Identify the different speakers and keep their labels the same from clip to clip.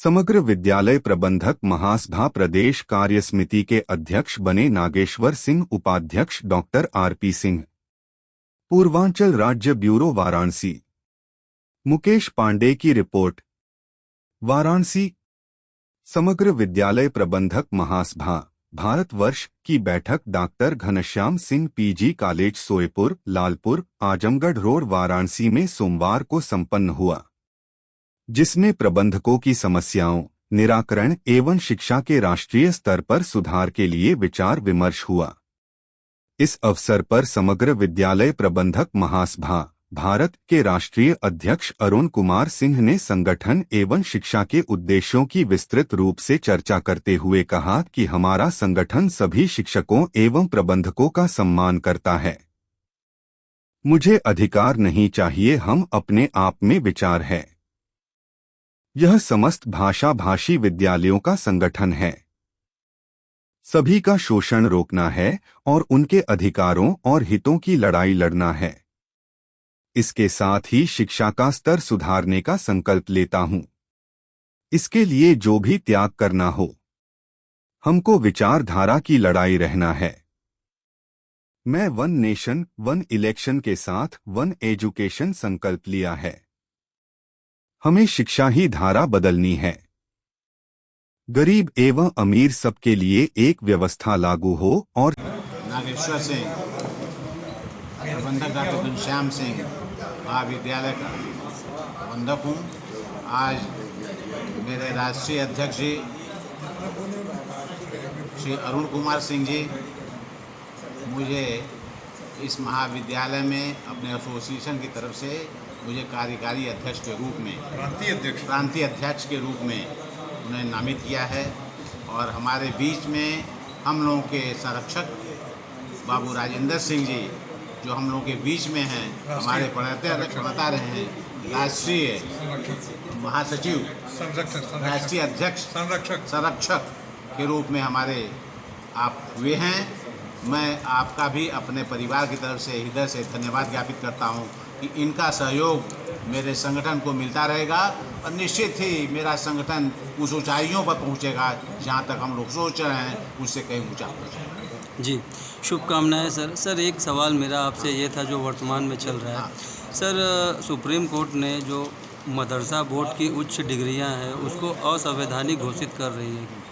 Speaker 1: समग्र विद्यालय प्रबंधक महासभा प्रदेश कार्य समिति के अध्यक्ष बने नागेश्वर सिंह, उपाध्यक्ष डॉक्टर आरपी सिंह। पूर्वांचल राज्य ब्यूरो वाराणसी। मुकेश पांडे की रिपोर्ट। वाराणसी। समग्र विद्यालय प्रबंधक महासभा भारतवर्ष की बैठक doctor Ghanshyam Singh PG college Soepur, Lalpur, Azamgarh road, Varanasi में सोमवार को संपन्न हुआ, जिसमें प्रबंधकों की समस्याओं, निराकरण एवं शिक्षा के राष्ट्रीय स्तर पर सुधार के लिए विचार विमर्श हुआ। इस अवसर पर समग्र विद्यालय प्रबंधक महासभा भारत के राष्ट्रीय अध्यक्ष अरुण कुमार सिंह ने संगठन एवं शिक्षा के उद्देश्यों की विस्तृत रूप से चर्चा करते हुए कहा कि हमारा संगठन सभी शिक्षकों एवं प्रबंधकों का सम्मान करता है। मुझे अधिकार नहीं चाहिए, हम अपने आप में विचार है। यह समस्त भाषा भाषी विद्यालयों का संगठन है। सभी का शोषण रोकना है और उनके अधिकारों और हितों की लड़ाई लड़ना है। इसके साथ ही शिक्षा का स्तर सुधारने का संकल्प लेता हूं। इसके लिए जो भी त्याग करना हो, हमको विचारधारा की लड़ाई रहना है। मैं वन नेशन वन इलेक्शन के साथ वन एजुकेशन संकल्प लिया है। हमें शिक्षा ही धारा बदलनी है। गरीब एवं अमीर सबके लिए एक व्यवस्था लागू हो और
Speaker 2: नागेश्वर सिंह, प्रबंधक डॉक्टर घनश्याम सिंह महाविद्यालय का प्रबंधक हूँ। आज मेरे राष्ट्रीय अध्यक्ष जी श्री अरुण कुमार सिंह जी मुझे इस महाविद्यालय में अपने एसोसिएशन की तरफ से मुझे कार्यकारी अध्यक्ष के रूप में, प्रांतीय अध्यक्ष के रूप में उन्हें नामित किया है। और हमारे बीच में हम लोगों के संरक्षक बाबू राजेंद्र सिंह जी, जो हम लोगों के बीच में हैं, हमारे बता रहे हैं राष्ट्रीय महासचिव, राष्ट्रीय अध्यक्ष, संरक्षक के रूप में हमारे आप हुए हैं। मैं आपका भी अपने परिवार की तरफ से हृदय से धन्यवाद ज्ञापित करता हूं कि इनका सहयोग मेरे संगठन को मिलता रहेगा और निश्चित ही मेरा संगठन उस ऊंचाइयों पर पहुंचेगा जहां तक हम लोग सोच रहे हैं, उससे कहीं ऊंचा पहुंचेगा।
Speaker 3: जी, शुभकामनाएं सर। सर, एक सवाल मेरा आपसे ये था जो वर्तमान में चल रहा है। सर, सुप्रीम कोर्ट ने जो मदरसा बोर्ड की उच्च डिग्रियां हैं उसको असंवैधानिक घोषित कर रही है।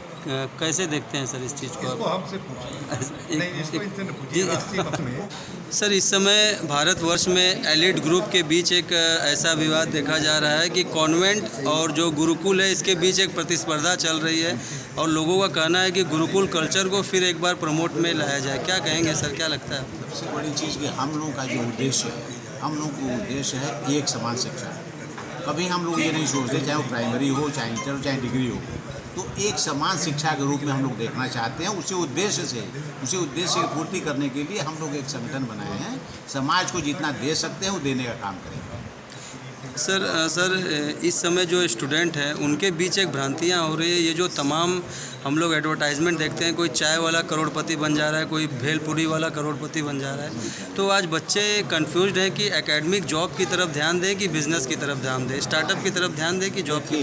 Speaker 3: कैसे देखते हैं सर इस चीज़ को?
Speaker 4: इसको हमसे पूछिए। नहीं, इसको इनसे न पूछिए।
Speaker 3: सर, इस समय भारतवर्ष में एलिट ग्रुप के बीच एक ऐसा विवाद देखा जा रहा है कि कॉन्वेंट और जो गुरुकुल है इसके बीच एक प्रतिस्पर्धा चल रही है और लोगों का कहना है कि गुरुकुल कल्चर को फिर एक बार प्रमोट में लाया जाए। क्या कहेंगे सर, क्या लगता है?
Speaker 2: सबसे बड़ी चीज़ कि हम लोगों का जो उद्देश्य है, हम लोगों का उद्देश्य है एक समान शिक्षा। कभी हम लोग ये नहीं सोचते, चाहे वो प्राइमरी हो, चाहे इंटर हो, चाहे डिग्री हो, तो एक समान शिक्षा के रूप में हम लोग देखना चाहते हैं। उसी उद्देश्य की पूर्ति करने के लिए हम लोग एक संगठन बनाए हैं। समाज को जितना दे सकते हैं वो देने का काम करेंगे।
Speaker 3: सर, इस समय जो स्टूडेंट हैं उनके बीच एक भ्रांतियाँ हो रही है। ये जो तमाम हम लोग एडवर्टाइजमेंट देखते हैं, कोई चाय वाला करोड़पति बन जा रहा है, कोई भेलपुरी वाला करोड़पति बन जा रहा है। तो आज बच्चे कंफ्यूज्ड हैं कि एकेडमिक जॉब की तरफ ध्यान दें कि बिजनेस की तरफ ध्यान दें, स्टार्टअप की तरफ ध्यान दें कि जॉब की?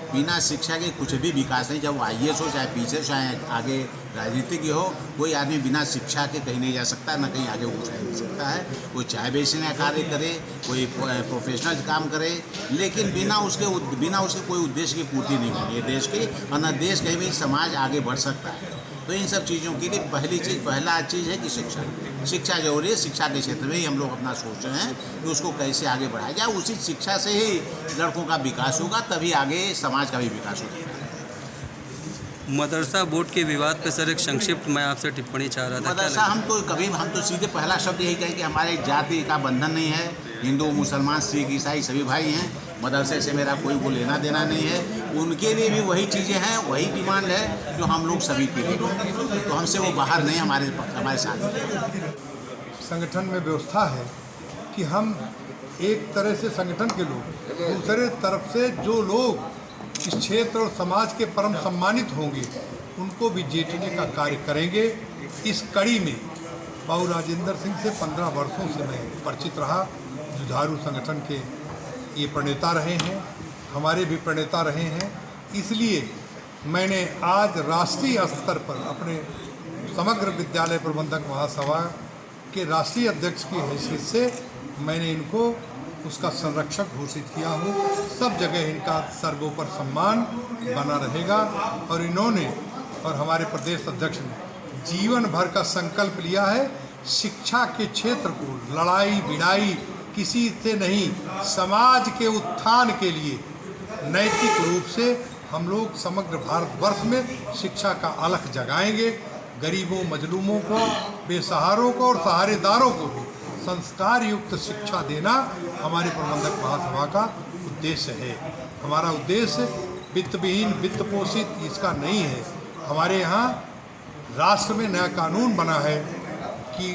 Speaker 2: बिना शिक्षा के कुछ भी विकास नहीं। जब IAS हो, चाहे पीछे, चाहे आगे राजनीतिक हो, कोई आदमी बिना शिक्षा के कहीं नहीं जा सकता, ना कहीं आगे ऊंचाई हो सकता है। कोई चाय बेचने का कार्य करे, कोई प्रोफेशनल काम करे, लेकिन बिना उसके कोई उद्देश्य की पूर्ति नहीं होनी है देश की, और न देश कहीं भी समाज आगे बढ़ सकता है। तो इन सब चीज़ों के लिए पहला चीज़ है कि शिक्षा जरूरी है। शिक्षा के क्षेत्र में ही हम लोग अपना सोच रहे हैं कि उसको कैसे आगे बढ़ाया जाए। उसी शिक्षा से ही लड़कों का विकास होगा, तभी आगे समाज का भी विकास होगा।
Speaker 3: मदरसा बोर्ड के विवाद पे सर एक संक्षिप्त मैं आपसे टिप्पणी चाह रहा था।
Speaker 2: मदरसा हम तो सीधे पहला शब्द यही कहें कि हमारे जाति का बंधन नहीं है। हिंदू, मुसलमान, सिख, ईसाई सभी भाई हैं। मदरसे से मेरा कोई को लेना देना नहीं है। उनके लिए भी वही चीज़ें हैं, वही डिमांड है जो हम लोग सभी के लिए। तो हमसे वो बाहर नहीं, हमारे साथ।
Speaker 4: संगठन में व्यवस्था है कि हम एक तरह से संगठन के लोग, दूसरे तरफ से जो लोग इस क्षेत्र और समाज के परम सम्मानित होंगे उनको भी जेठने का कार्य करेंगे। इस कड़ी में बाबू राजेंद्र सिंह से 15 वर्षों से मैं परिचित रहा। जुझारू संगठन के ये प्रणेता रहे हैं हमारे भी प्रणेता रहे हैं। इसलिए मैंने आज राष्ट्रीय स्तर पर अपने समग्र विद्यालय प्रबंधक महासभा के राष्ट्रीय अध्यक्ष की हैसियत से मैंने इनको उसका संरक्षक घोषित किया हूँ। सब जगह इनका सर्वोपरि सम्मान बना रहेगा। और इन्होंने और हमारे प्रदेश अध्यक्ष ने जीवन भर का संकल्प लिया है, शिक्षा के क्षेत्र को लड़ाई भिड़ाई किसी से नहीं, समाज के उत्थान के लिए नैतिक रूप से हम लोग समग्र भारतवर्ष में शिक्षा का अलख जगाएंगे। गरीबों, मजलूमों को, बेसहारों को और सहारेदारों को भी संस्कार युक्त शिक्षा देना हमारे प्रबंधक महासभा का उद्देश्य है। हमारा उद्देश्य वित्त विहीन, वित्त पोषित इसका नहीं है। हमारे यहाँ राष्ट्र में नया कानून बना है कि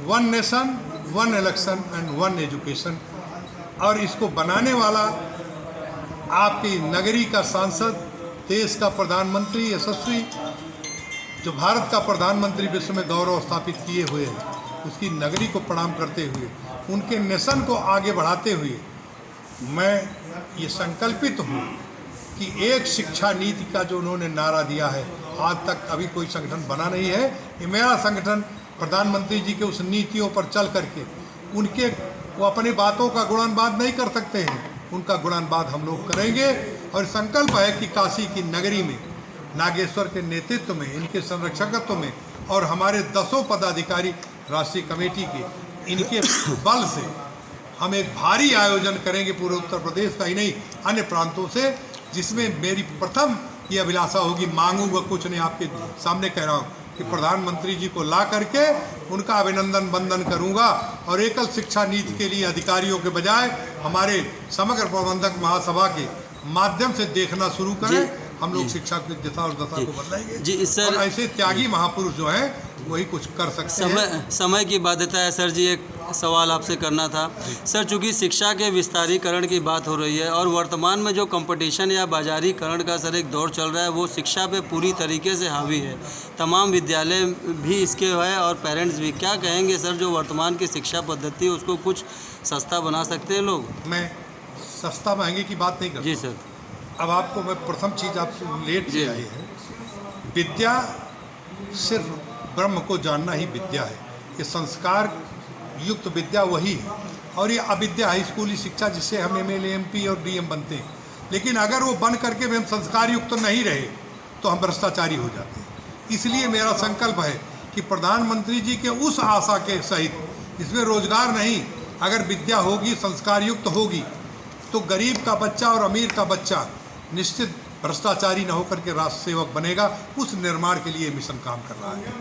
Speaker 4: 1 नेशन 1 इलेक्शन एंड 1 एजुकेशन, और इसको बनाने वाला आपकी नगरी का सांसद, देश का प्रधानमंत्री यशस्वी, जो भारत का प्रधानमंत्री विश्व में गौरव स्थापित किए हुए हैं, उसकी नगरी को प्रणाम करते हुए, उनके नेशन को आगे बढ़ाते हुए मैं ये संकल्पित हूँ कि एक शिक्षा नीति का जो उन्होंने नारा दिया है, आज तक अभी कोई संगठन बना नहीं है। ये मेरा संगठन प्रधानमंत्री जी के उस नीतियों पर चल करके उनके वो अपनी बातों का गुणानुवाद नहीं कर सकते हैं, उनका गुणानुवाद हम लोग करेंगे। और संकल्प है कि काशी की नगरी में नागेश्वर के नेतृत्व में, इनके संरक्षकत्व में और हमारे 10 पदाधिकारी राष्ट्रीय कमेटी के, इनके बल से हम एक भारी आयोजन करेंगे पूरे उत्तर प्रदेश का ही नहीं, अन्य प्रांतों से, जिसमें मेरी प्रथम ये अभिलाषा होगी, मांगूंगा कुछ नहीं, आपके सामने कह रहा हूँ कि प्रधानमंत्री जी को ला करके उनका अभिनंदन वंदन करूंगा और एकल शिक्षा नीति के लिए अधिकारियों के बजाय हमारे समग्र प्रबंधक महासभा के माध्यम से देखना शुरू करें। हम लोग शिक्षा की दिशा और दशा को बदलाएंगे
Speaker 3: जी सर।
Speaker 4: और ऐसे त्यागी महापुरुष जो हैं वही कुछ कर सकते हैं।
Speaker 3: समय की बाध्यता है सर जी, एक सवाल आपसे करना था सर। चूँकि शिक्षा के विस्तारीकरण की बात हो रही है और वर्तमान में जो कंपटीशन या बाजारीकरण का सर एक दौर चल रहा है, वो शिक्षा पे पूरी तरीके से हावी है। तमाम विद्यालय भी इसके है और पेरेंट्स भी। क्या कहेंगे सर, जो वर्तमान की शिक्षा पद्धति है उसको कुछ सस्ता बना सकते हैं लोग? मैं
Speaker 4: सस्ता महंगे की बात नहीं करता
Speaker 3: जी सर।
Speaker 4: अब आपको मैं प्रथम चीज़ आपसे लेट से आई है, विद्या सिर्फ ब्रह्म को जानना ही विद्या है। ये संस्कार युक्त विद्या वही है, और ये अविद्या है स्कूली शिक्षा, जिससे हम ML, MP और DM बनते हैं। लेकिन अगर वो बन करके भी हम संस्कार युक्त नहीं रहे तो हम भ्रष्टाचारी हो जाते हैं। इसलिए मेरा संकल्प है कि प्रधानमंत्री जी के उस आशा के सहित, इसमें रोजगार नहीं, अगर विद्या होगी, संस्कार युक्त होगी, तो गरीब का बच्चा और अमीर का बच्चा निश्चित भ्रष्टाचारी न होकर के राष्ट्र सेवक बनेगा। उस निर्माण के लिए मिशन काम कर रहा है।